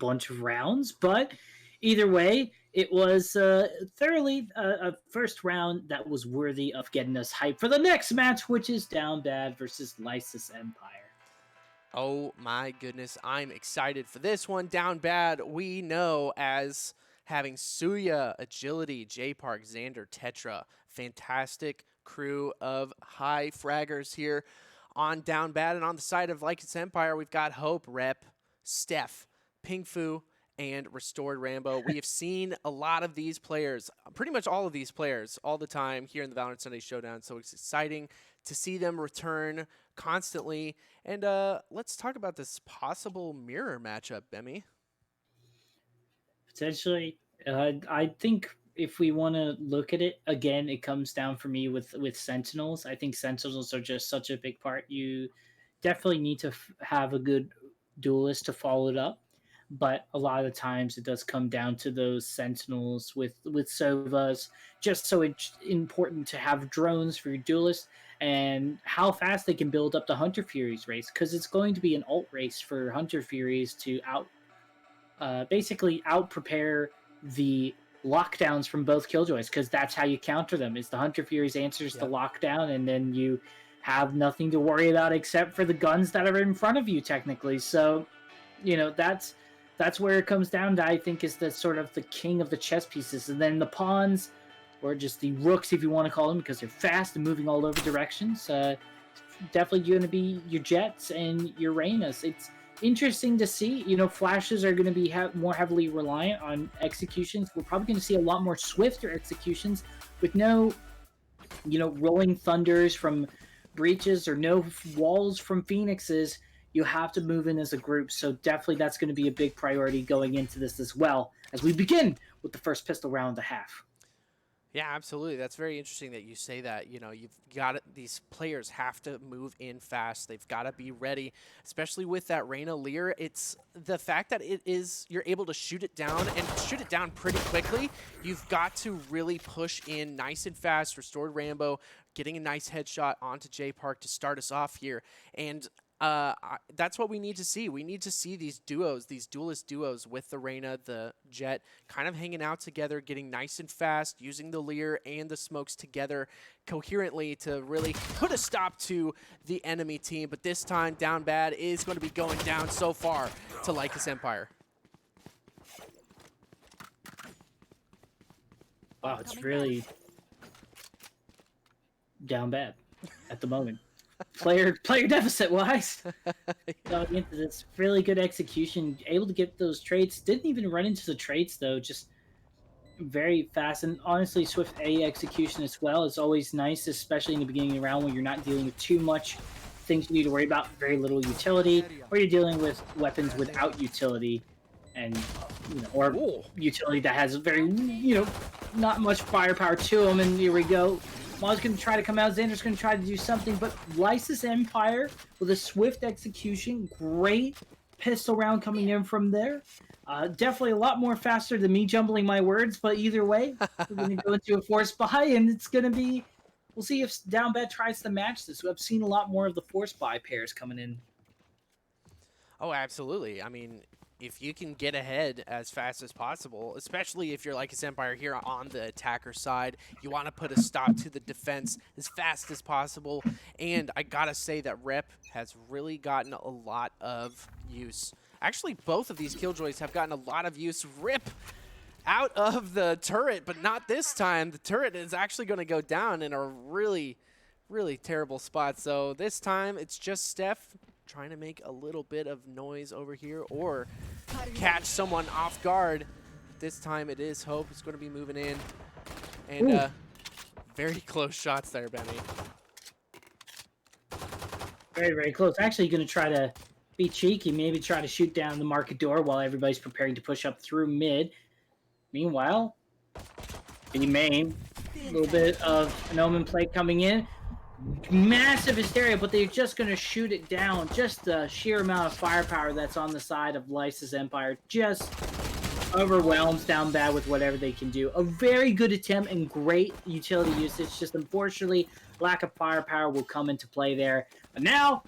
bunch of rounds, but either way, it was thoroughly a first round that was worthy of getting us hyped for the next match, which is Down Bad versus Lycus Empire. Oh my goodness, I'm excited for this one. Down Bad, we know as having Suya, Agility, J-Park, Xander, Tetra. Fantastic crew of high fraggers here on Down Bad. And on the side of Lycus Empire, we've got Hope, Rep, Steph, Ping Fu, and Restored Rambo. We have seen a lot of these players, pretty much all of these players, all the time here in the Valorant Sunday Showdown. So it's exciting to see them return constantly. And let's talk about this possible mirror matchup, Bemi. Potentially, I think if we want to look at it again, it comes down for me with Sentinels. I think Sentinels are just such a big part. You definitely need to have a good duelist to follow it up, but a lot of the times it does come down to those Sentinels with Sovas. Just so it's important to have drones for your duelist and how fast they can build up the Hunter Furies race, because it's going to be an alt race for Hunter Furies to basically out prepare the lockdowns from both killjoys, because that's how you counter them. Is the Hunter Furies answers the lockdown, and then you have nothing to worry about except for the guns that are in front of you technically. So that's where it comes down to, I think, is the sort of the king of the chess pieces. And then the pawns, or just the rooks if you want to call them, because they're fast and moving all over directions, definitely going to be your Jets and your Reynas. It's interesting to see. Flashes are going to be more heavily reliant on executions. We're probably going to see a lot more swifter executions with no, rolling thunders from breaches or no walls from phoenixes. You have to move in as a group. So definitely that's going to be a big priority going into this as well, as we begin with the first pistol round of the half. Yeah, absolutely. That's very interesting that you say that. You've got it, these players have to move in fast. They've got to be ready, especially with that Reyna Lear. It's the fact that you're able to shoot it down and shoot it down pretty quickly. You've got to really push in nice and fast. Restored Rambo getting a nice headshot onto J Park to start us off here. And that's what we need to see. We need to see these duos, these duelist duos with the Reyna, the Jet, kind of hanging out together, getting nice and fast, using the Lear and the smokes together coherently to really put a stop to the enemy team. But this time, Down Bad is going to be going down so far to Lycus Empire. Wow, it's really down bad at the moment. Player deficit wise, going into this really good execution, able to get those trades. Didn't even run into the trades though, just very fast. And honestly, swift A execution as well is always nice, especially in the beginning of the round when you're not dealing with too much things you need to worry about, very little utility, or you're dealing with weapons without utility, and or utility that has very not much firepower to them. And here we go. Ma's going to try to come out. Xander's going to try to do something. But Lycus Empire with a swift execution. Great pistol round coming in from there. Definitely a lot more faster than me jumbling my words. But either way, we're going to go into a force buy. And it's going to be... We'll see if Down Bad tries to match this. I've seen a lot more of the force buy pairs coming in. Oh, absolutely. I mean, if you can get ahead as fast as possible, especially if you're Lycus Empire here on the attacker side, you want to put a stop to the defense as fast as possible. And I gotta say that Rep has really gotten a lot of use. Actually, both of these Killjoys have gotten a lot of use. Rip out of the turret, but not this time. The turret is actually going to go down in a really, really terrible spot. So this time it's just Steph trying to make a little bit of noise over here or catch someone off guard. This time it is Hope who's going to be moving in. And very close shots there, Benny. Very, very close. Actually going to try to be cheeky, maybe try to shoot down the market door while everybody's preparing to push up through mid. Meanwhile, in main, a little bit of an omen play coming in. Massive hysteria, but they're just going to shoot it down. Just the sheer amount of firepower that's on the side of Lycus Empire just overwhelms Down Bad with whatever they can do. A very good attempt and great utility usage. Just unfortunately, lack of firepower will come into play there. But now,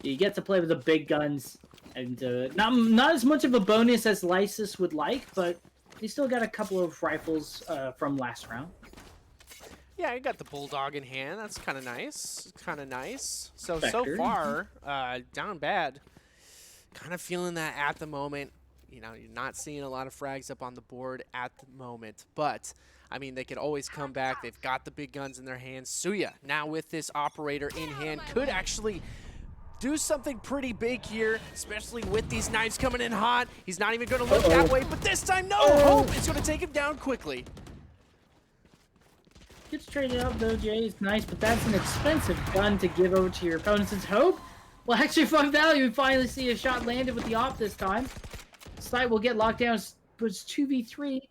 You get to play with the big guns, and not as much of a bonus as Lycus would like, but you still got a couple of rifles from last round. Yeah, you got the Bulldog in hand. That's kind of nice. Kind of nice. So Spectre. far, down bad. Kind of feeling that at the moment. You know, you're not seeing a lot of frags up on the board at the moment. But, I mean, they could always come back. They've got the big guns in their hands. Suya, now with this operator in hand, could actually do something pretty big here, especially with these knives coming in hot. He's not even going to look that way, but this time, no! Hope is going to take him down quickly. Gets traded out though, Jay. It's nice, but that's an expensive gun to give over to your opponent. Since Hope will actually find value and finally see a shot landed with the op this time. Slight will get locked down, but it's 2v3.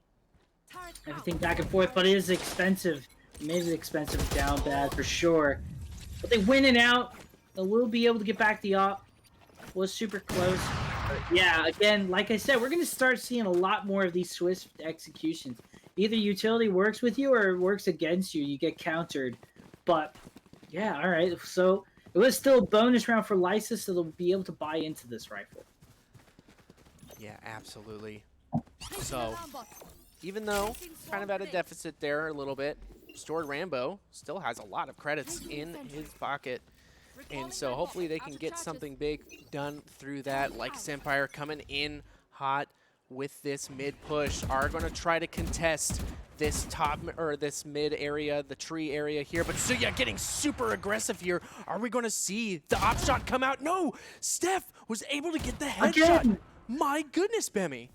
Everything back and forth, but it is expensive. It made it expensive down bad for sure. But they win it out. They will be able to get back the op. Was super close. But yeah, again, like I said, we're going to start seeing a lot more of these swift executions. Either utility works with you or it works against you. You get countered. But, yeah, all right. So, it was still a bonus round for Lycus, so they'll be able to buy into this rifle. Yeah, absolutely. So, even though kind of at a deficit there a little bit, Stored Rambo still has a lot of credits in his pocket. And so, hopefully they can get something big done through that. Lycus Empire coming in hot with this mid push, are going to try to contest this top or this mid area, the tree area here. But Suya getting super aggressive here. Are we going to see the op shot come out? No, Steph was able to get the headshot. Again. My goodness, Bemi.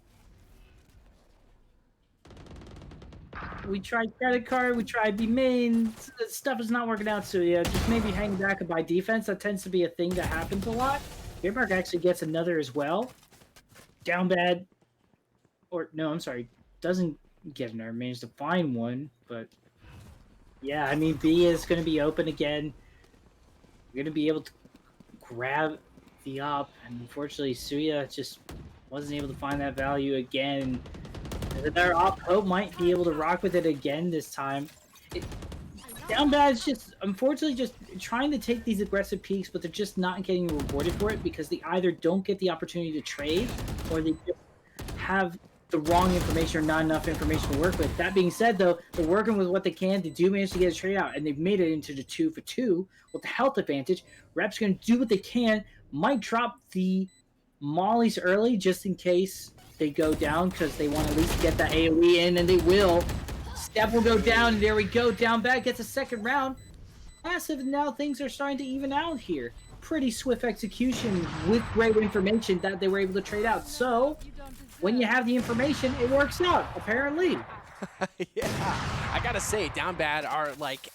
We tried credit card, we tried B main. Stuff is not working out, so yeah, just maybe hang back and buy defense. That tends to be a thing that happens a lot. Beermark actually gets another as well. Down bad. Or, no, I'm sorry. Doesn't get another. Managed to find one, but yeah, I mean, B is going to be open again. You're going to be able to grab the op, and unfortunately, Suya just wasn't able to find that value again. Their op Hope might be able to rock with it again this time. Down bad is just, unfortunately, just trying to take these aggressive peaks, but they're just not getting rewarded for it because they either don't get the opportunity to trade or they just have the wrong information or not enough information to work with. That being said, though, they're working with what they can. They do manage to get a trade out, and they've made it into the 2-for-2 with the health advantage. Rep's going to do what they can. Might drop the mollies early just in case they go down because they want to at least get that AoE in, and they will. Step will go down, and there we go. Down bad gets a second round. Massive, and now things are starting to even out here. Pretty swift execution with great information that they were able to trade out. So, when you have the information, it works out, apparently. Yeah, I gotta say, Down Bad are like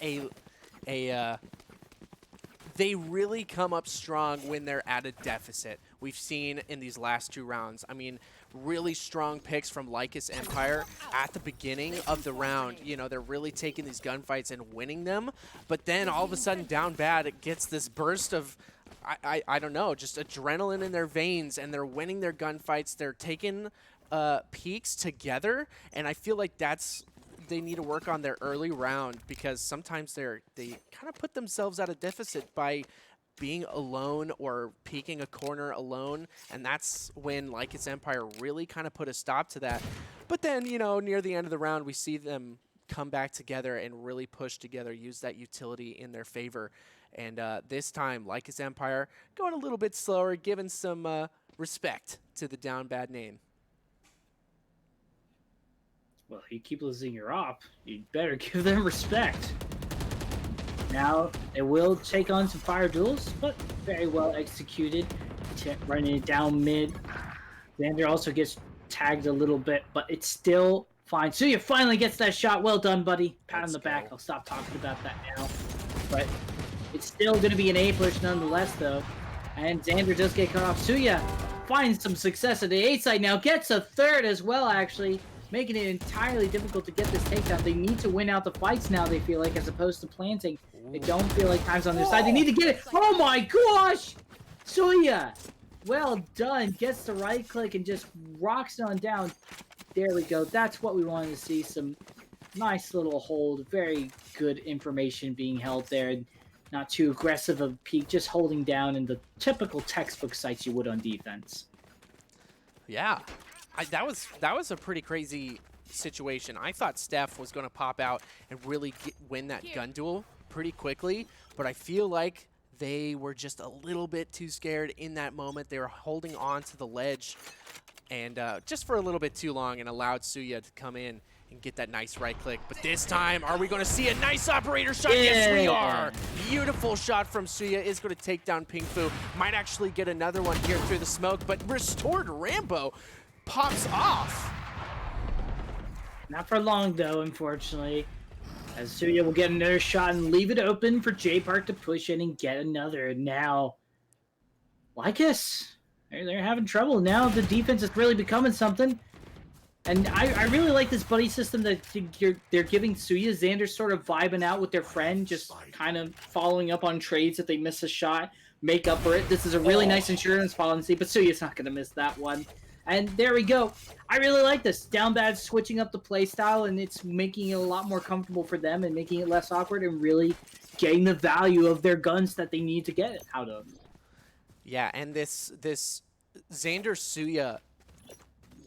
they really come up strong when they're at a deficit. We've seen in these last two rounds. I mean, really strong picks from Lycus Empire at the beginning of the round. You know, they're really taking these gunfights and winning them. But then all of a sudden, Down Bad, it gets this burst of, I don't know, just adrenaline in their veins, and they're winning their gunfights. They're taking peaks together, and I feel like they need to work on their early round because sometimes they kind of put themselves at a deficit by being alone or peeking a corner alone, and that's when Lycus Empire really kind of put a stop to that. But then, you know, near the end of the round, we see them come back together and really push together, use that utility in their favor. And this time, Lycus Empire going a little bit slower, giving some respect to the Down Bad name. Well, you keep losing your op, you'd better give them respect. Now, they will take on some fire duels, but very well executed. Running it down mid. Xander also gets tagged a little bit, but it's still fine. Suya finally gets that shot. Well done, buddy. Pat on the back. I'll stop talking about that now. But it's still going to be an A push nonetheless, though. And Xander does get cut off. Suya finds some success at the A side now. Gets a third as well, actually. Making it entirely difficult to get this takedown. They need to win out the fights now, they feel like, as opposed to planting. They don't feel like time's on their side. They need to get it. Oh my gosh! Suya! Well done. Gets the right click and just rocks it on down. There we go. That's what we wanted to see. Some nice little hold. Very good information being held there. not too aggressive of a peek, just holding down in the typical textbook sites you would on defense. Yeah, that was a pretty crazy situation. I thought Steph was going to pop out and really win that gun duel pretty quickly, but I feel like they were just a little bit too scared in that moment. They were holding on to the ledge and just for a little bit too long and allowed Suya to come in and get that nice right click. But this time, are we going to see a nice operator shot? Yeah. Yes, we are. Beautiful shot from Suya is going to take down Ping Fu. Might actually get another one here through the smoke, but Restored Rambo pops off. Not for long, though, unfortunately. As Suya will get another shot and leave it open for J Park to push in and get another. And now, Lycus, they're having trouble. Now the defense is really becoming something. And I really like this buddy system that they're giving Suya. Xander's sort of vibing out with their friend, just kind of following up on trades if they miss a shot, make up for it. This is a really nice insurance policy, but Suya's not going to miss that one. And there we go. I really like this. Down bad switching up the play style, and it's making it a lot more comfortable for them and making it less awkward and really getting the value of their guns that they need to get it out of. Yeah, and this Xander Suya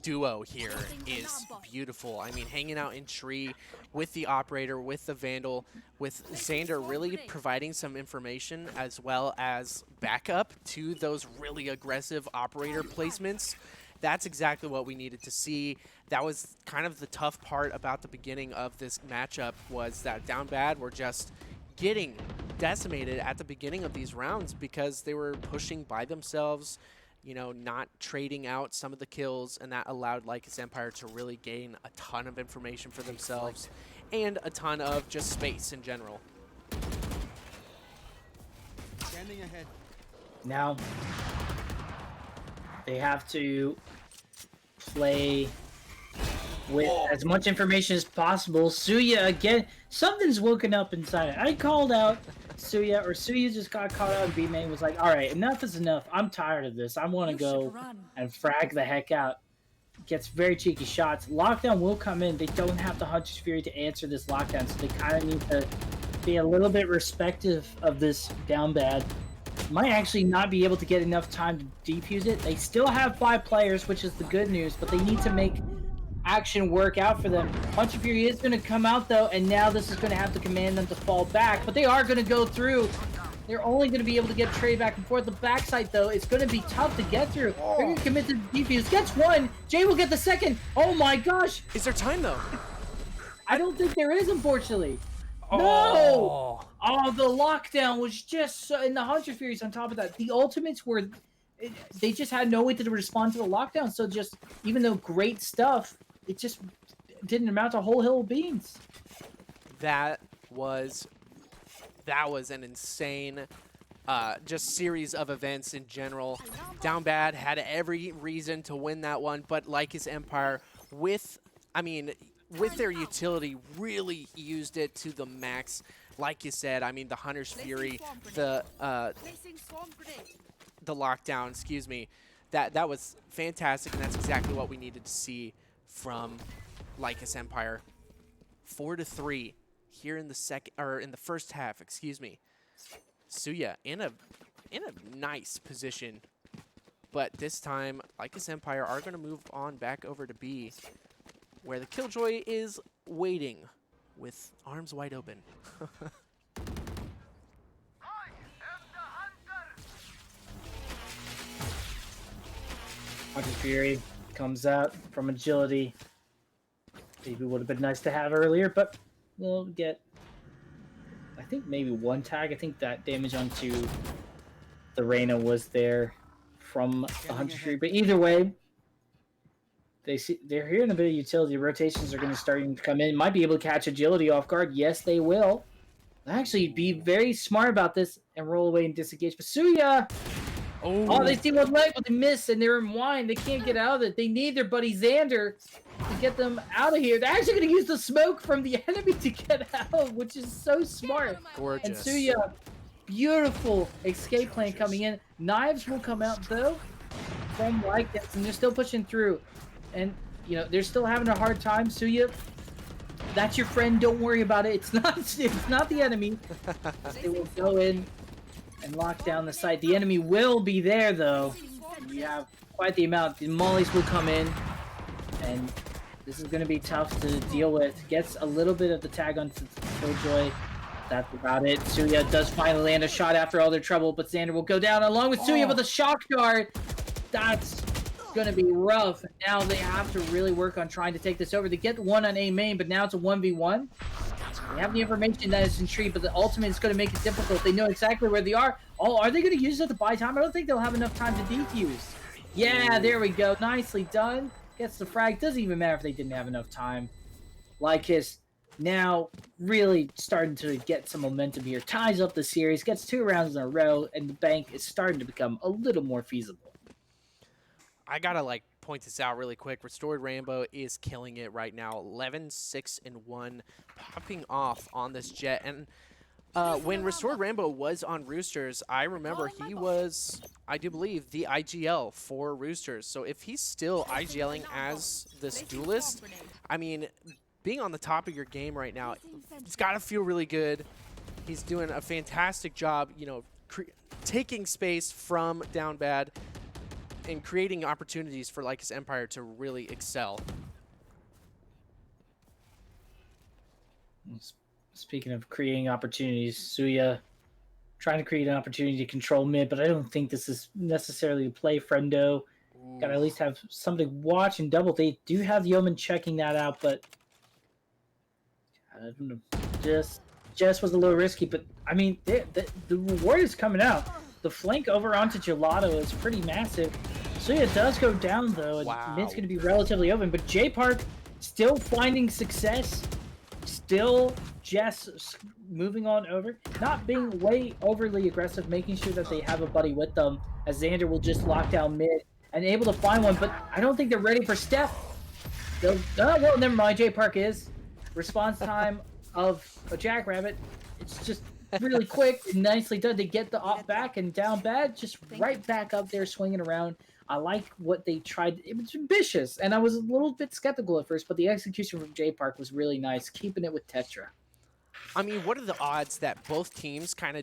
duo here is beautiful. I mean, hanging out in tree with the operator, with the Vandal, with Xander really providing some information as well as backup to those really aggressive operator placements. That's exactly what we needed to see. That was kind of the tough part about the beginning of this matchup, was that Down Bad were just getting decimated at the beginning of these rounds because they were pushing by themselves, you know, not trading out some of the kills, and that allowed Lycus Empire to really gain a ton of information for themselves and a ton of just space in general. Standing ahead. Now, they have to play with as much information as possible. Suya, again, something's woken up inside it. I called out Suya, or Suya just got caught out in B main, was like, all right, enough is enough. I'm tired of this. I want to go and frag the heck out. Gets very cheeky shots. Lockdown will come in. They don't have the Hunter's Fury to answer this lockdown, so they kind of need to be a little bit respective of this Down Bad. Might actually not be able to get enough time to defuse it. They still have 5 players, which is the good news, but they need to make action work out for them. Hunter's Fury is going to come out, though, and now this is going to have to command them to fall back, but they are going to go through. They're only going to be able to get trade back and forth. The backside, though, it's going to be tough to get through. They're going to commit to the defuse. Gets one. Jay will get the second. Oh, my gosh. Is there time, though? I don't think there is, unfortunately. Oh. No! Oh, the lockdown was just so... And the Hunter's Furies on top of that. The ultimates were... They just had no way to respond to the lockdown, so just... Even though great stuff, it just didn't amount to a whole hill of beans. That was an insane just series of events in general. Down Bad had every reason to win that one, but Lycus Empire with their utility really used it to the max. Like you said, I mean, the Hunter's Fury, the lockdown, excuse me, that was fantastic, and that's exactly what we needed to see from Lycus Empire. 4-3 here in the first half, excuse me. Suya in a nice position, but this time Lycus Empire are going to move on back over to B, where the Killjoy is waiting with arms wide open. Hunter's Fury comes out from agility. Maybe would have been nice to have earlier, but we'll get, I think, maybe one tag. I think that damage onto the Reyna was there from the Hunter's Fury. But either way, they're hearing a bit of utility. Rotations are going to start to come in. Might be able to catch agility off guard. Yes, they will. Actually, be very smart about this and roll away and disengage. But Suya! Oh, they see one leg, but they miss, and they're in wine. They can't get out of it. They need their buddy Xander to get them out of here. They're actually going to use the smoke from the enemy to get out, which is so smart. Gorgeous. And Suya, beautiful escape plan coming in. Knives will come out, though, from Lycus, and they're still pushing through. And, you know, they're still having a hard time. Suya That's your friend. Don't worry about it. It's not the enemy. They will go in and lock down the site. The enemy will be there, though. You have quite the amount. The mollies will come in, and this is going to be tough to deal with. Gets a little bit of the tag on Killjoy. That's about it. Suya does finally land a shot after all their trouble, but Xander will go down along with Suya with a shock dart. That's going to be rough. Now they have to really work on trying to take this over. They get one on A main, but now it's a 1v1. They have the information that is in tree, but the ultimate is going to make it difficult. They know exactly where they are. Oh, are they going to use it to buy time? I don't think they'll have enough time to defuse. Yeah, there we go. Nicely done. Gets the frag. Doesn't even matter if they didn't have enough time. Lycus now really starting to get some momentum here. Ties up the series, gets 2 rounds in a row, and the bank is starting to become a little more feasible. I gotta point this out really quick. Restored Rainbow is killing it right now. 11-6-1, popping off on this Jet. And when Restored Rainbow was on Roosters, I remember he was, I do believe, the IGL for Roosters. So if he's still IGLing as this duelist, I mean, being on the top of your game right now, it's gotta feel really good. He's doing a fantastic job, you know, taking space from Down Bad and creating opportunities for Lycus Empire to really excel. Speaking of creating opportunities, Suya trying to create an opportunity to control mid, but I don't think this is necessarily a play, friendo. Gotta at least have somebody watch and double. They do have Yeoman checking that out, but I don't know. Just was a little risky, but I mean, the reward is coming out. The flank over onto Gelato is pretty massive. Suya does go down, though, and mid's going to be relatively open. But J-Park still finding success. Still just moving on over. Not being way overly aggressive, making sure that they have a buddy with them, as Xander will just lock down mid and able to find one. But I don't think they're ready for Steph. Well, never mind. J-Park is. Response time of a Jackrabbit. It's just really quick and nicely done. They get the op back, and Down Bad just right back up there swinging around. I like what they tried. It was ambitious, and I was a little bit skeptical at first, but the execution from J-Park was really nice, keeping it with Tetra. I mean, what are the odds that both teams kind of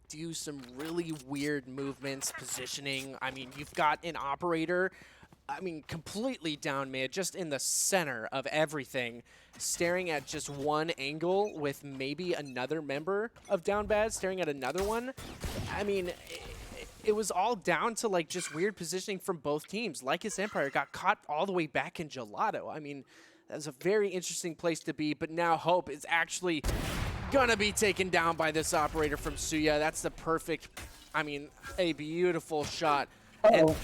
do some really weird movements, positioning? I mean, you've got an operator, I mean, completely down mid, just in the center of everything, staring at just one angle with maybe another member of Down Bad staring at another one. I mean, it was all down to just weird positioning from both teams. Lycus Empire got caught all the way back in Gelato. I mean, that was a very interesting place to be, but now Hope is actually gonna be taken down by this operator from Suya. That's the perfect, I mean, a beautiful shot. And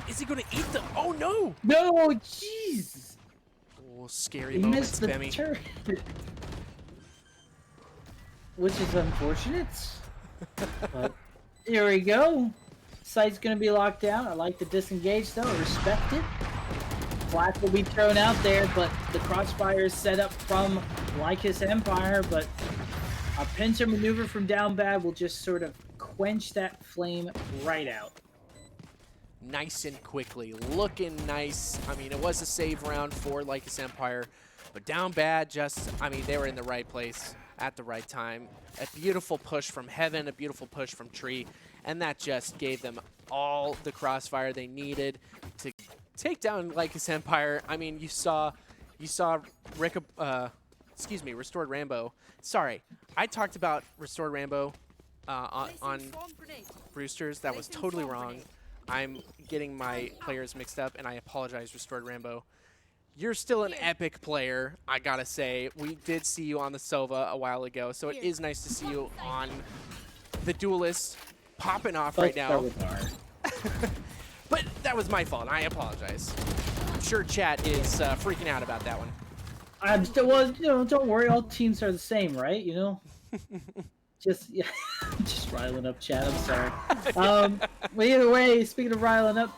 is he gonna eat the, oh no! No, jeez! Oh, scary moments, Femi. Turret. Which is unfortunate. But here we go. Site's going to be locked down. I like the disengage, though. I respect it. Flash will be thrown out there, but the crossfire is set up from Lycus Empire, but a pincer maneuver from Down Bad will just sort of quench that flame right out. Nice and quickly. Looking nice. I mean, it was a save round for Lycus Empire, but Down Bad just, I mean, they were in the right place at the right time. A beautiful push from Heaven, a beautiful push from Tree, and that just gave them all the crossfire they needed to take down Lycus Empire. I mean, you saw Restored Rambo. Sorry, I talked about Restored Rambo on Roosters. That was totally wrong. I'm getting my players mixed up, and I apologize, Restored Rambo. You're still an epic player, I gotta say. We did see you on the Sova a while ago, so it is nice to see you on the Duelist popping off right now. But that was my fault. I apologize. I'm sure chat is freaking out about that one. I'm still, well, you know, don't worry. All teams are the same, right? You know, just riling up chat. I'm sorry. But either way, speaking of riling up,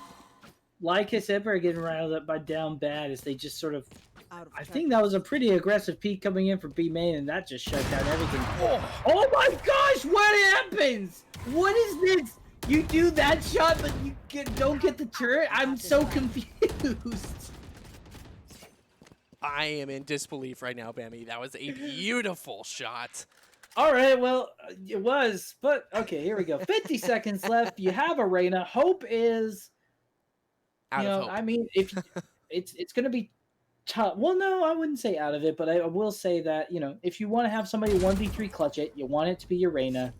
Lycus Empire getting riled up by Down Bad as they just sort of. I think that was a pretty aggressive peek coming in for B main, and that just shut down everything. Oh my gosh! What happens? What is this? You do that shot, but you don't get the turret? I'm so confused. I am in disbelief right now, Bammy. That was a beautiful shot. All right, well, it was, but okay, here we go. 50 seconds left. You have Arena. Hope is, Out of hope. I mean, if it's going to be tough. Well, no, I wouldn't say out of it, but I will say that, if you want to have somebody 1v3 clutch it, you want it to be Arena.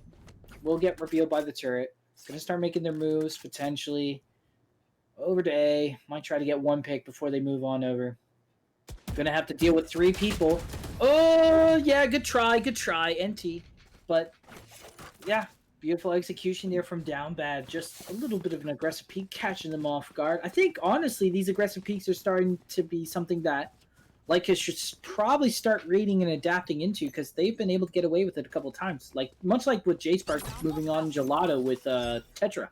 Will get revealed by the turret. It's going to start making their moves, potentially. Over to A. Might try to get one pick before they move on over. Going to have to deal with 3 people. Oh, yeah, good try, NT. But, yeah, beautiful execution there from Down Bad. Just a little bit of an aggressive peek, catching them off guard. I think, honestly, these aggressive peeks are starting to be something that Lycus should probably start reading and adapting into, because they've been able to get away with it a couple times. Much like with J-Spark moving on Gelato with Tetra.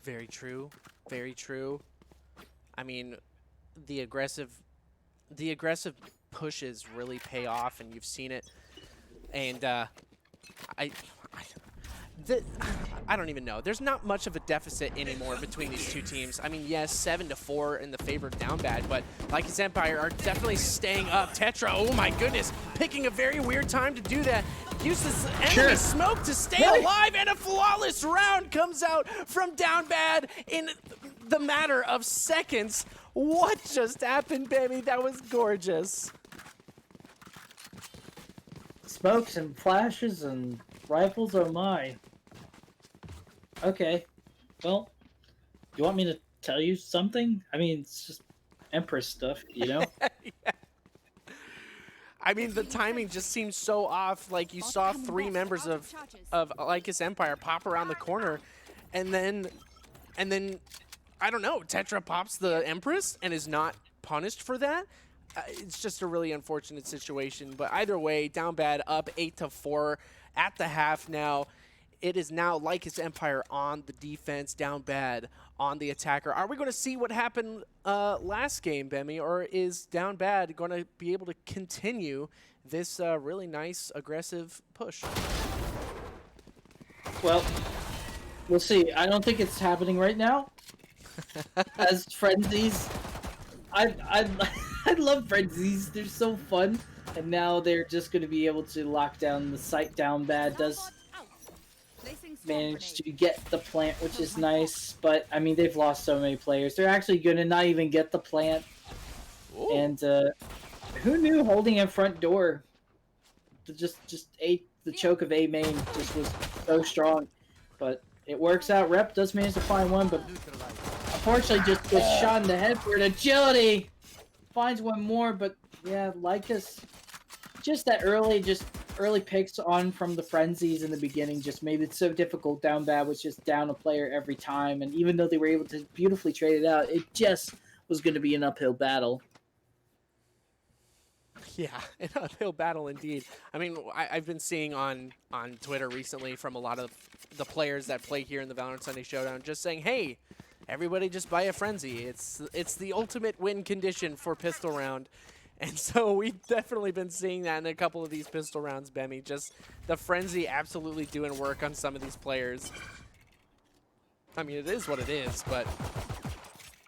Very true. Very true. I mean, the aggressive pushes really pay off, and you've seen it. And I don't even know. There's not much of a deficit anymore between these two teams. I mean, yes, 7-4 in the favor of Down Bad, but Lycus Empire are definitely staying up. Tetra, oh my goodness, picking a very weird time to do that. Uses enemy smoke to stay alive, and a flawless round comes out from Down Bad in the matter of seconds. What just happened, baby? That was gorgeous. Smokes and flashes and rifles, oh my. Okay. Well, you want me to tell you something? I mean, it's just Empress stuff, Yeah. I mean, the timing just seems so off. Like, you saw 3 members of Lycus Empire pop around the corner, and then I don't know, Tetra pops the Empress and is not punished for that. It's just a really unfortunate situation. But either way, Down Bad up 8-4 at the half now. It is now Lycus Empire on the defense, Down Bad on the attacker. Are we going to see what happened last game, Bemmy, or is Down Bad going to be able to continue this really nice, aggressive push? Well, we'll see. I don't think it's happening right now. As frenzies, I love frenzies. They're so fun, and now they're just going to be able to lock down the site. Down Bad does manage to get the plant, which is nice, but I mean, they've lost so many players. They're actually going to not even get the plant. Ooh. And who knew holding a front door just ate the choke of A main just was so strong, but it works out. Rep does manage to find one, but unfortunately just gets shot in the head for an agility. Finds one more, but yeah, Lycus, just that early picks on from the frenzies in the beginning just made it so difficult. Down Bad was just down a player every time, and even though they were able to beautifully trade it out, it just was going to be an uphill battle. Yeah, an uphill battle indeed. I mean, I've been seeing on Twitter recently from a lot of the players that play here in the Valorant Sunday Showdown just saying, hey, everybody just buy a frenzy. It's the ultimate win condition for pistol round. And so we've definitely been seeing that in a couple of these pistol rounds, Bemmy. Just the frenzy absolutely doing work on some of these players. I mean, it is what it is, but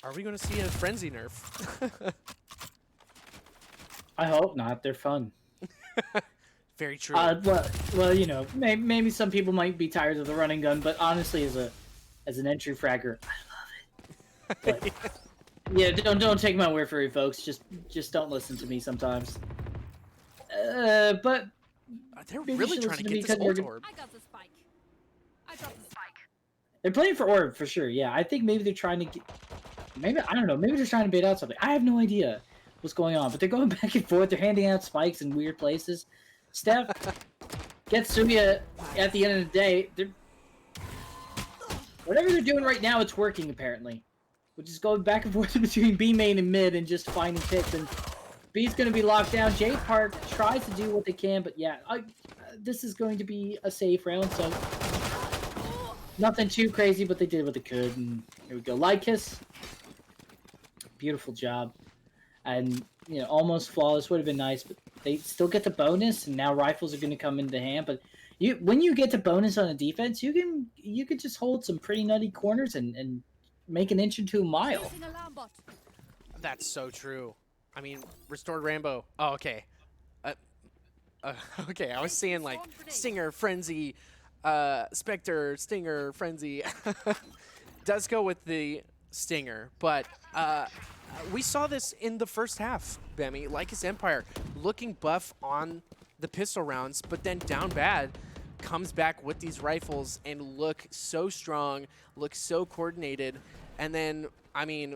are we going to see a frenzy nerf? I hope not. They're fun. Very true. Well, maybe some people might be tired of the running gun, but honestly, as an entry fragger, I love it. But, yeah, don't take my word for it, folks. Just don't listen to me sometimes. But they're really trying to get this ult orb. I got the spike. I got the spike. They're playing for orb for sure. Yeah, I think maybe they're trying to get. Maybe I don't know. Maybe they're trying to bait out something. I have no idea what's going on, but they're going back and forth. They're handing out spikes in weird places. Steph gets Suya at the end of the day. Whatever they're doing right now, it's working apparently. Which is going back and forth between B main and mid and just finding picks. And B's going to be locked down. J Park tries to do what they can, but yeah, this is going to be a safe round, so nothing too crazy, but they did what they could. And here we go. Lycus, beautiful job. And, almost flawless would have been nice, but they still get the bonus, and now rifles are going to come into hand. But when you get the bonus on a defense, you can just hold some pretty nutty corners and make an inch into a mile. That's so true. I mean, Restored Rambo. Oh, okay. Uh, okay, I was seeing like Stinger, Frenzy, Spectre, Stinger, Frenzy. Does go with the Stinger, but we saw this in the first half, Bemi. Lycus Empire looking buff on the pistol rounds, but then down bad comes back with these rifles and look so strong, look so coordinated, and then, I mean,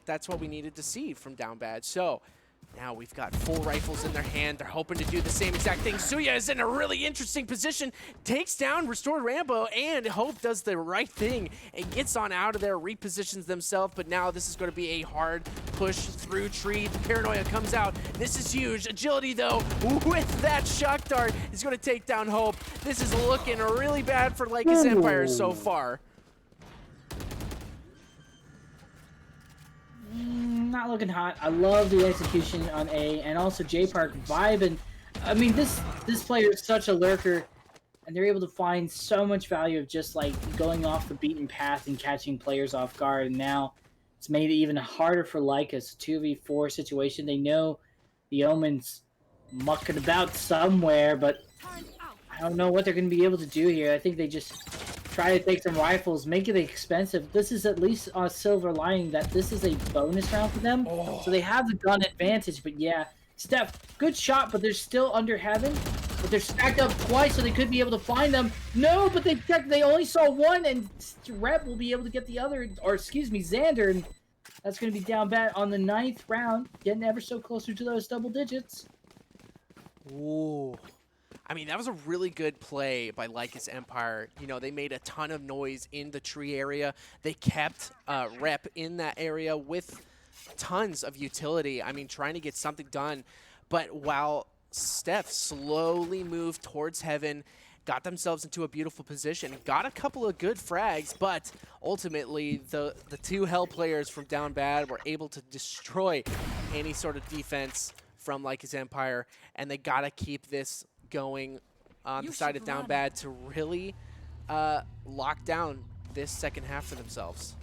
that's what we needed to see from down bad. So now we've got full rifles in their hand. They're hoping to do the same exact thing. Suya is in a really interesting position, takes down Restored Rambo, and Hope does the right thing and gets on out of there, repositions themselves, but now this is going to be a hard push through tree. The paranoia comes out. This is huge. Agility, though, with that shock dart, is going to take down Hope. This is looking really bad for Lycus Empire so far. Not looking hot. I love the execution on A, and also J Park vibing. I mean, this player is such a lurker, and they're able to find so much value of just like going off the beaten path and catching players off guard. And now it's made it even harder for Lycus. 2v4 situation. They know the Omen's mucking about somewhere, but I don't know what they're going to be able to do here. I think they just try to take some rifles, make it expensive. This is at least a silver lining that this is a bonus round for them. So they have the gun advantage, but yeah, Steph, good shot, but they're still under heaven. But they're stacked up twice, so they could be able to find them. No, but they only saw one, and Rep will be able to get the other, or excuse me, Xander, and that's going to be down bad on the 9th round, getting ever so closer to those double digits. Ooh. I mean, that was a really good play by Lycus Empire. You know, they made a ton of noise in the tree area. They kept Rep in that area with tons of utility. I mean, trying to get something done. But while Steph slowly moved towards heaven, got themselves into a beautiful position, got a couple of good frags, but ultimately the two Hell players from down bad were able to destroy any sort of defense from Lycus Empire, and they got to keep this going on the side of down bad to really lock down this second half for themselves.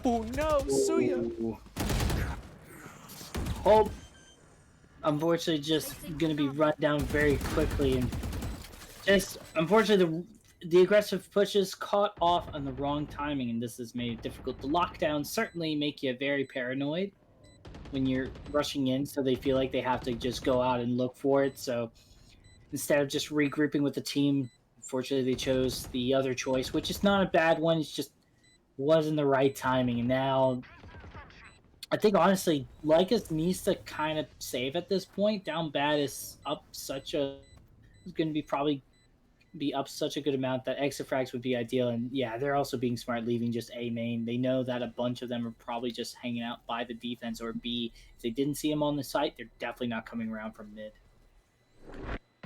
Ooh, no, Suya. Hope, unfortunately, just going to be run down very quickly, and just unfortunately the aggressive pushes caught off on the wrong timing, and this has made it difficult. The lockdowns certainly make you very paranoid when you're rushing in, so they feel like they have to just go out and look for it. So instead of just regrouping with the team, unfortunately they chose the other choice, which is not a bad one. It's just wasn't the right timing, and now I think honestly Lycus needs to kind of save at this point. Down bad is up such a is going to be probably be up such a good amount that extra frags would be ideal. And yeah, they're also being smart, leaving just A main. They know that a bunch of them are probably just hanging out by the defense, or B, if they didn't see him on the site, they're definitely not coming around from mid.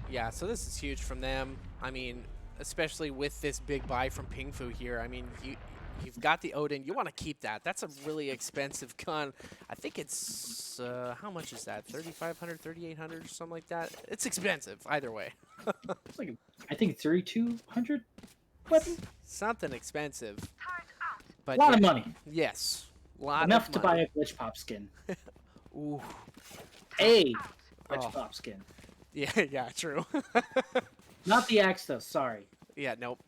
Yeah, so this is huge from them. I mean, especially with this big buy from Pingfu here. I mean, you've got the Odin. You want to keep that. That's a really expensive gun. I think it's, how much is that? 3,500, 3,800 or something like that? It's expensive either way. It's like, I think 3,200 weapon? Something expensive. But a lot of money. Yes. Lot Enough of to money. buy a glitch pop skin. Ooh. A glitch pop skin. Yeah, yeah, true. Not the axe though, sorry. Yeah, nope.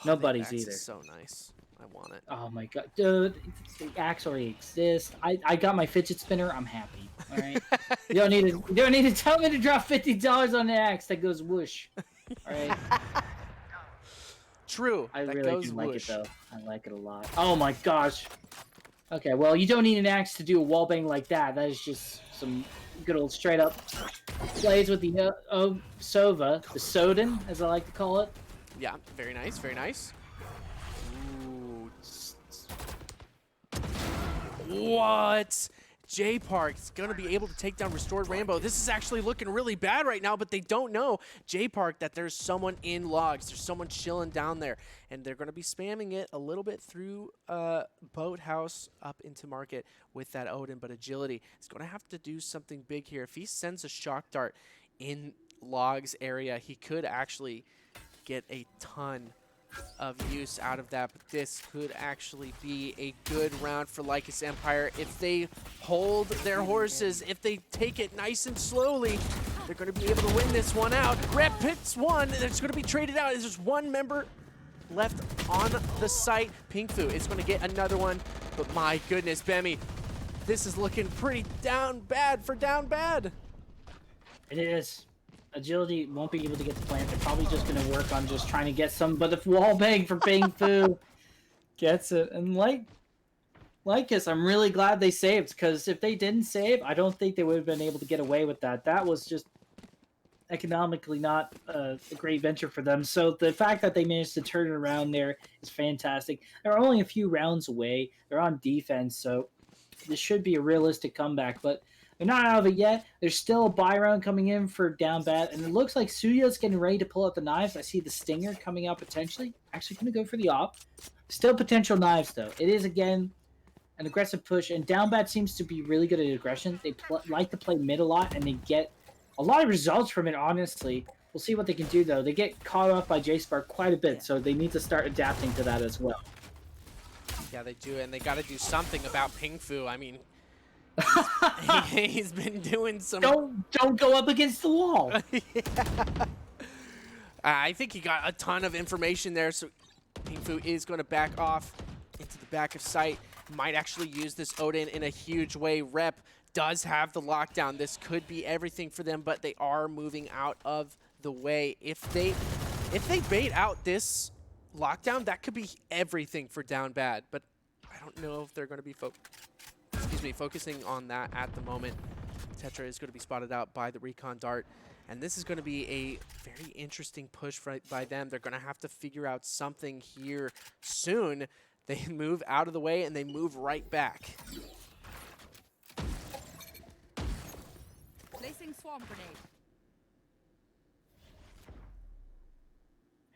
No the buddies axe either. is so nice. I want it. Oh my god, dude, the axe already exists. I got my fidget spinner. I'm happy. All right. You don't need to tell me to drop $50 on the axe that goes whoosh. All right. True. I that really goes do whoosh. like it though. I like it a lot. Oh my gosh. Okay, well you don't need an axe to do a wallbang like that. That is just some good old straight up plays with the Sova, the Soden as I like to call it. Yeah, very nice, very nice. Ooh. What? J Park's gonna be able to take down Restored Rambo. This is actually looking really bad right now, but they don't know, J Park, that there's someone in logs. There's someone chilling down there, and they're gonna be spamming it a little bit through Boathouse up into market with that Odin, but agility is gonna have to do something big here. If he sends a shock dart in logs area, he could actually get a ton of use out of that, but this could actually be a good round for Lycus Empire. If they hold their horses, if they take it nice and slowly, they're going to be able to win this one out. Rep picks one, it's going to be traded out. There's just one member left on the site. Pinkfu is going to get another one, but my goodness, Bemi, this is looking pretty down bad for down bad. It is. Agility won't be able to get the plant. They're probably just going to work on just trying to get some, but the wall bang for Bing Fu gets it. And Lycus, I'm really glad they saved, because if they didn't save, I don't think they would have been able to get away with that. That was just economically not a great venture for them. So the fact that they managed to turn it around there is fantastic. They're only a few rounds away. They're on defense, so this should be a realistic comeback, but they're not out of it yet. There's still a buy round coming in for down bad, and it looks like Suya's getting ready to pull out the knives. I see the stinger coming out potentially. Actually going to go for the op. Still potential knives, though. It is, again, an aggressive push, and down bad seems to be really good at aggression. They like to play mid a lot, and they get a lot of results from it, honestly. We'll see what they can do, though. They get caught off by J-Spark quite a bit, so they need to start adapting to that as well. Yeah, they do, and they got to do something about Pinkfu. I mean, he's been doing some... Don't go up against the wall. Yeah. I think he got a ton of information there, so Pinkfu is going to back off into the back of sight. Might actually use this Odin in a huge way. Rep does have the lockdown. This could be everything for them, but they are moving out of the way. If they bait out this lockdown, that could be everything for down bad, but I don't know if they're going to be focusing on that at the moment. Tetra is going to be spotted out by the recon dart, and this is going to be a very interesting push by them. They're going to have to figure out something here soon. They move out of the way and they move right back. Placing swarm grenade.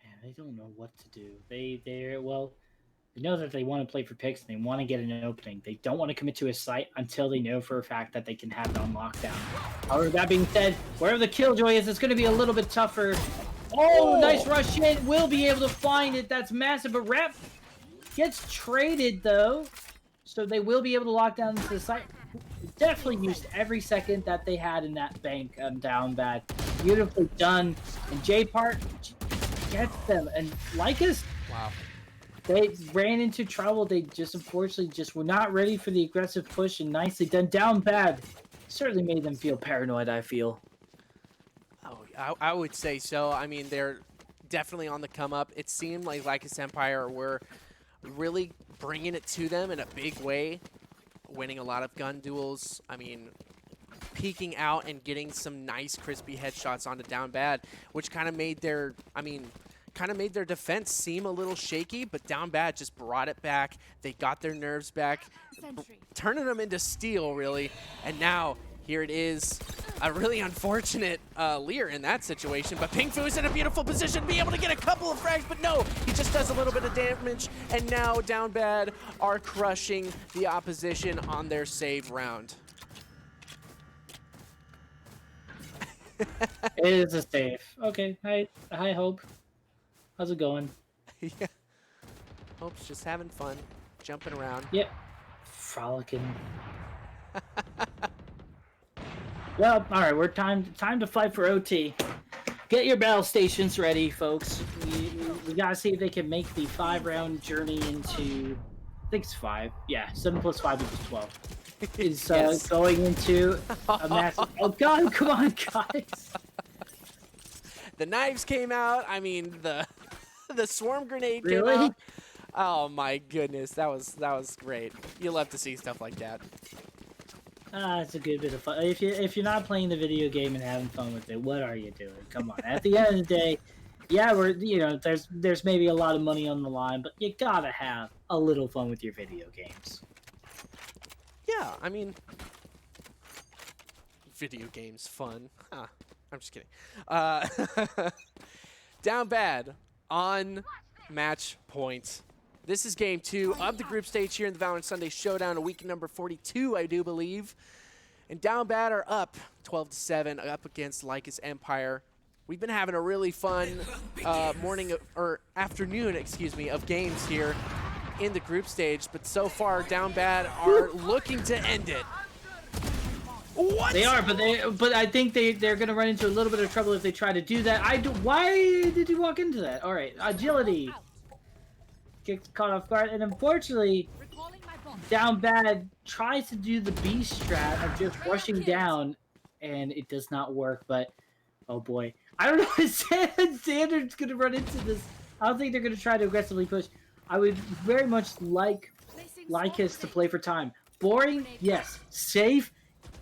Man, they don't know what to do. They know that they want to play for picks and they want to get an opening. They don't want to commit to a site until they know for a fact that they can have it on lockdown. However, that being said, wherever the killjoy is, it's going to be a little bit tougher. Oh, nice rush in. Will be able to find it. That's massive. But Rep gets traded, though. So they will be able to lock down the site. Definitely used every second that they had in that bank down bad. Beautifully done. And J-Part gets them. And Lycus, wow. They ran into trouble. They just unfortunately just were not ready for the aggressive push, and nicely done. Down bad certainly made them feel paranoid, I feel. Oh, I would say so. I mean, they're definitely on the come up. It seemed like Lycus Empire were really bringing it to them in a big way, winning a lot of gun duels. I mean, peeking out and getting some nice crispy headshots onto down bad, which kind of made their, defense seem a little shaky, but down bad just brought it back. They got their nerves back, turning them into steel, really. And now, here it is. A really unfortunate Lear in that situation, but Pinkfu is in a beautiful position to be able to get a couple of frags, but no, he just does a little bit of damage, and now down bad are crushing the opposition on their save round. It is a save. Okay, hi Hope. How's it going? Yeah. Hope's just having fun, jumping around. Yep. Frolicking. Well, all right, we're time to fight for OT. Get your battle stations ready, folks. We gotta see if they can make the 5-round journey into, I think it's 5. Yeah, 7 plus 5 equals 12. Is Yes. Going into a massive. Oh God! Come on, guys. The knives came out. I mean, the swarm grenade Really? came out. Oh my goodness, that was great. You love to see stuff like that. It's a good bit of fun. If you're not playing the video game and having fun with it, what are you doing? Come on. At the end of the day, yeah, there's maybe a lot of money on the line, but you gotta have a little fun with your video games. Yeah, I mean, video games fun. Huh. I'm just kidding. Down bad on match point. This is game 2 of the group stage here in the Valorant Sunday Showdown, a week number 42, I do believe. And down bad are up 12-7 up against Lycus Empire. We've been having a really fun morning or afternoon, excuse me, of games here in the group stage, but so far Down Bad are looking to end it. What? They are, but I think they're gonna run into a little bit of trouble if they try to do that. Why did you walk into that? All right, agility gets caught off guard, and unfortunately, Recalling my bomb. Down Bad tries to do the B strat of just rushing down, and it does not work. But oh boy, I don't know if Xander's gonna run into this. I don't think they're gonna try to aggressively push. I would very much like Lycus to play for time. Boring, yes. Safe,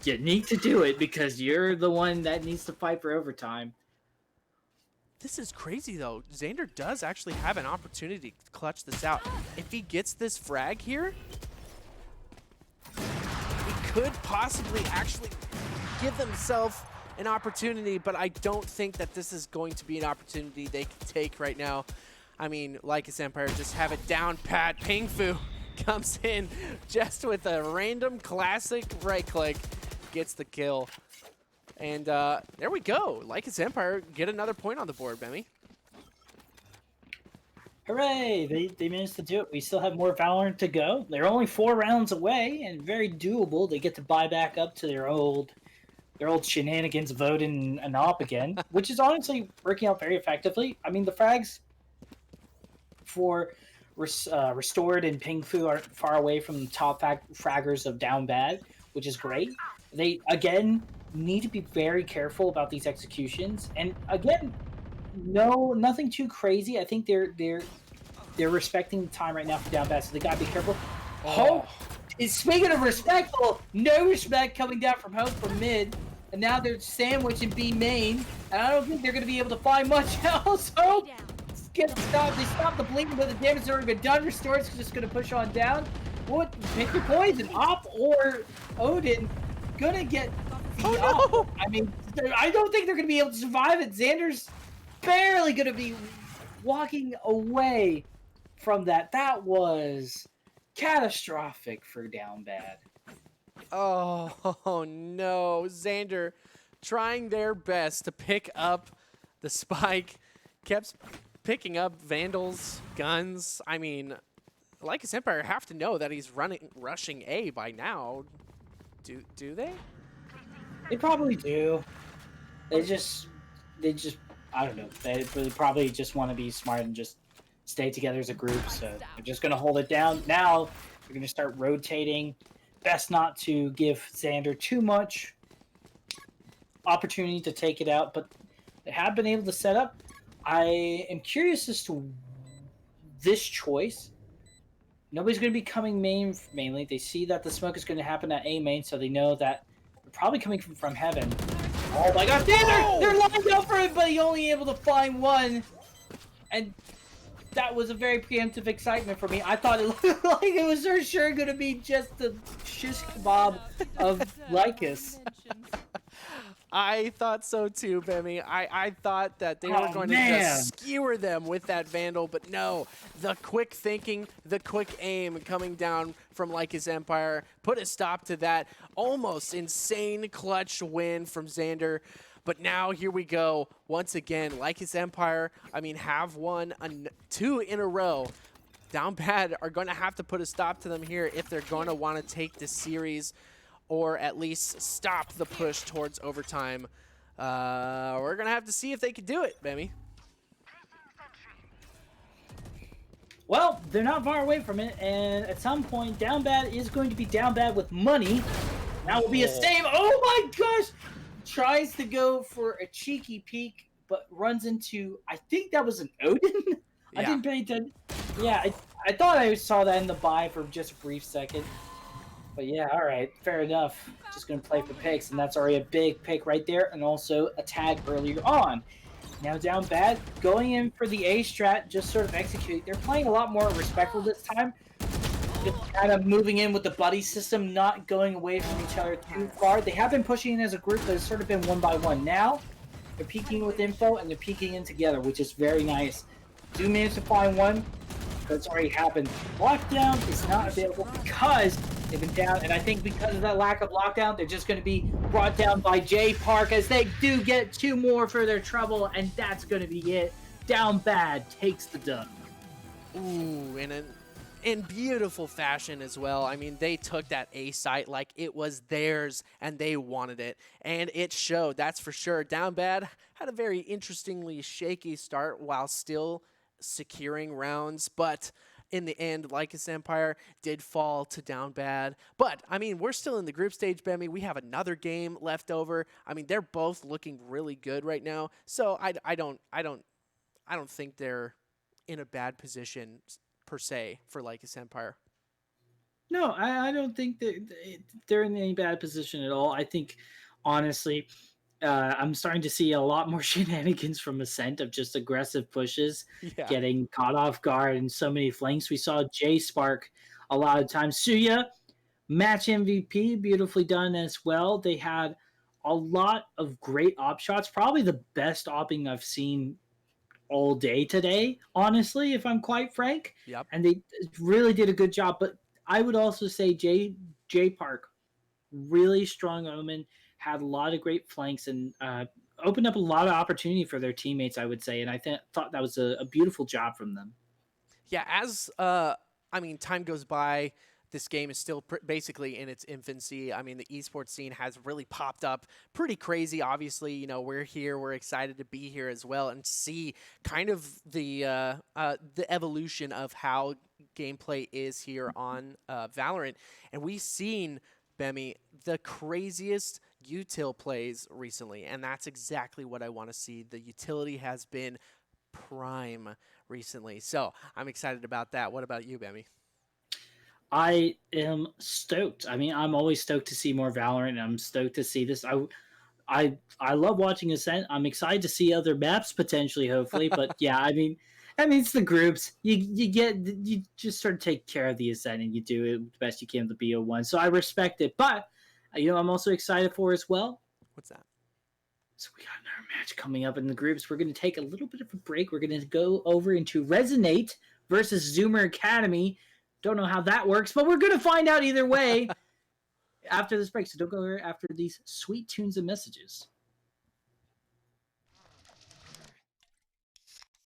you need to do it because you're the one that needs to fight for overtime. This is crazy though. Xander does actually have an opportunity to clutch this out. If he gets this frag here, he could possibly actually give themselves an opportunity, but I don't think that this is going to be an opportunity they can take right now. I mean, Lycus Empire just have it down pat. Ping Fu comes in just with a random classic right click, gets the kill. And there we go. Lycus Empire get another point on the board, Bemi. Hooray! They managed to do it. We still have more Valorant to go. They're only 4 rounds away and very doable. They get to buy back up to their old shenanigans of Odin and Op again, which is honestly working out very effectively. I mean, the frags for Restored and Ping Fu are far away from the top fraggers of Down Bad, which is great. They, again, need to be very careful about these executions. And, again, nothing too crazy. I think they're respecting the time right now for Down Bad, so they got to be careful. Hope is, speaking of respectful, no respect coming down from Hope from mid. And now they're sandwiching B main. And I don't think they're going to be able to find much else. Hope get stopped. They stopped the blinking, but the damage has already been done. Restored's just going to push on down. What? Pick your poison. Op or Odin gonna get the Op. I mean, I don't think they're going to be able to survive it. Xander's barely going to be walking away from that. That was catastrophic for Down Bad. Oh no, Xander trying their best to pick up the spike, kept picking up Vandals, guns. I mean, Lycus Empire have to know that he's rushing A by now. Do they? They probably do. They just I don't know. They probably just want to be smart and just stay together as a group. So they're just gonna hold it down. Now they're gonna start rotating. Best not to give Xander too much opportunity to take it out, but they have been able to set up. I am curious as to this choice. Nobody's going to be coming main mainly. They see that the smoke is going to happen at A main, so they know that they're probably coming from heaven. Oh my god, they're lined up for it, but he only able to find one. And that was a very preemptive excitement for me. I thought it looked like it was for sure going to be just the shish kebab of Lycus. I thought so too, Bemi. I thought that they were going to just skewer them with that Vandal, but no. The quick thinking, the quick aim coming down from Lycus Empire put a stop to that almost insane clutch win from Xander. But now here we go. Once again, Lycus Empire, I mean, have won 2 in a row. Down Bad are going to have to put a stop to them here if they're going to want to take this series, or at least stop the push towards overtime. We're going to have to see if they can do it, Bemi. Well, they're not far away from it, and at some point, Down Bad is going to be Down Bad with money. That will be a save. Oh my gosh! Tries to go for a cheeky peek, but runs into, I think that was an Odin? Yeah. I didn't pay attention. Yeah, I thought I saw that in the buy for just a brief second. But yeah, all right, fair enough. Just going to play for picks, and that's already a big pick right there, and also a tag earlier on. Now Down Bad, going in for the A strat, just sort of execute. They're playing a lot more respectful this time. Just kind of moving in with the buddy system, not going away from each other too far. They have been pushing in as a group, but it's sort of been one by one. Now, they're peeking with info, and they're peeking in together, which is very nice. Do manage to find one, but it's already happened. Lockdown is not available because They've been down, and I think because of that lack of lockdown, they're just going to be brought down by J Park as they do get 2 more for their trouble, and that's going to be it. Down Bad takes the dub. Ooh, in beautiful fashion as well. I mean, they took that A site like it was theirs and they wanted it, and it showed, that's for sure. Down Bad had a very interestingly shaky start while still securing rounds, but in the end, Lycus Empire did fall to Down Bad. But I mean, we're still in the group stage, Bemi. We have another game left over. I mean, they're both looking really good right now, so I don't think they're in a bad position per se for Lycus Empire. No, I don't think that they're in any bad position at all. I think, honestly, I'm starting to see a lot more shenanigans from Ascent of just aggressive pushes, Yeah. getting caught off guard in so many flanks. We saw J Spark a lot of times. Suya, match MVP, beautifully done as well. They had a lot of great op shots, probably the best opping I've seen all day today, honestly, if I'm quite frank. Yep. And they really did a good job. But I would also say J Park, really strong omen, had a lot of great flanks and opened up a lot of opportunity for their teammates, I would say. And I thought that was a beautiful job from them. Yeah, as I mean, time goes by, this game is still basically in its infancy. I mean, the esports scene has really popped up pretty crazy. Obviously, you know, we're here, we're excited to be here as well and see kind of the evolution of how gameplay is here on Valorant. And we've seen, Bemi, the craziest util plays recently, and that's exactly what I want to see. The utility has been prime recently, so I'm excited about that. What about you, Bemi? I am stoked. I mean, I'm always stoked to see more Valorant, and I'm stoked to see this. I love watching Ascent. I'm excited to see other maps potentially, hopefully. But yeah, I mean, it's the groups. You just sort of take care of the Ascent, and you do it the best you can with the BO1. So I respect it. But I'm also excited for as well. What's that? So we got another match coming up in the groups. We're going to take a little bit of a break. We're going to go over into Resonate versus Zoomer Academy. Don't know how that works, but we're going to find out either way after this break. So don't go here after these sweet tunes and messages.